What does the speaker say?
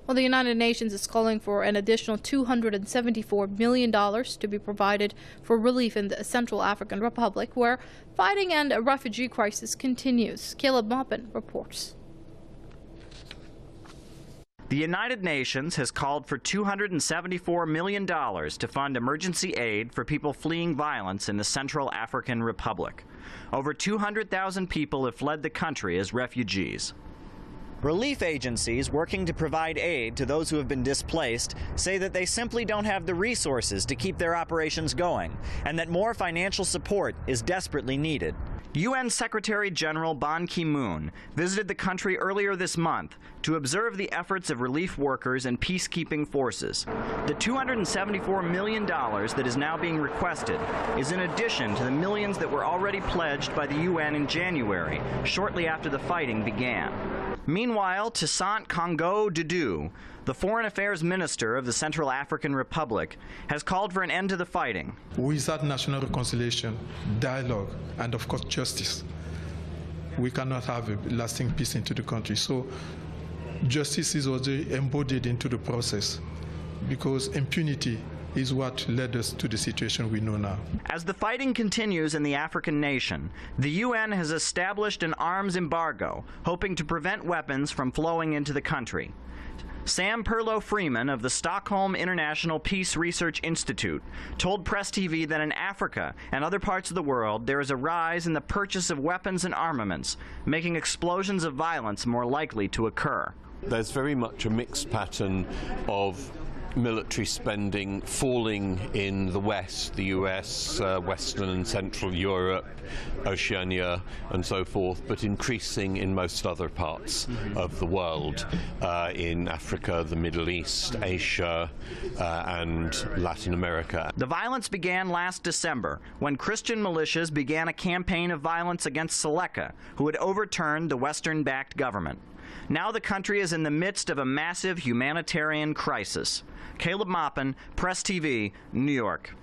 Well, the United Nations is calling for an additional $274 million to be provided for relief in the Central African Republic, where fighting and a refugee crisis continues. Caleb Maupin reports. The United Nations has called for $274 million to fund emergency aid for people fleeing violence in the Central African Republic. Over 200,000 people have fled the country as refugees. Relief agencies working to provide aid to those who have been displaced say that they simply don't have the resources to keep their operations going, and that more financial support is desperately needed. UN Secretary General Ban Ki-moon visited the country earlier this month to observe the efforts of relief workers and peacekeeping forces. The $274 million that is now being requested is in addition to the millions that were already pledged by the UN in January, shortly after the fighting began. Meanwhile, Toussaint Congo Dudu, the Foreign Affairs Minister of the Central African Republic, has called for an end to the fighting. Without national reconciliation, dialogue, and of course justice, we cannot have a lasting peace into the country. So justice is also embodied into the process, because impunity is what led us to the situation we know now. As the fighting continues in the African nation, the UN has established an arms embargo, hoping to prevent weapons from flowing into the country. Sam Perlow-Freeman of the Stockholm International Peace Research Institute told Press TV that in Africa and other parts of the world there is a rise in the purchase of weapons and armaments, making explosions of violence more likely to occur. There's very much a mixed pattern of military spending falling in the West, the US, Western and Central Europe, Oceania and so forth, but increasing in most other parts of the world, in Africa, the Middle East, Asia and Latin America. The violence began last December when Christian militias began a campaign of violence against Seleka, who had overturned the Western-backed government. Now the country is in the midst of a massive humanitarian crisis. Caleb Maupin, Press TV, New York.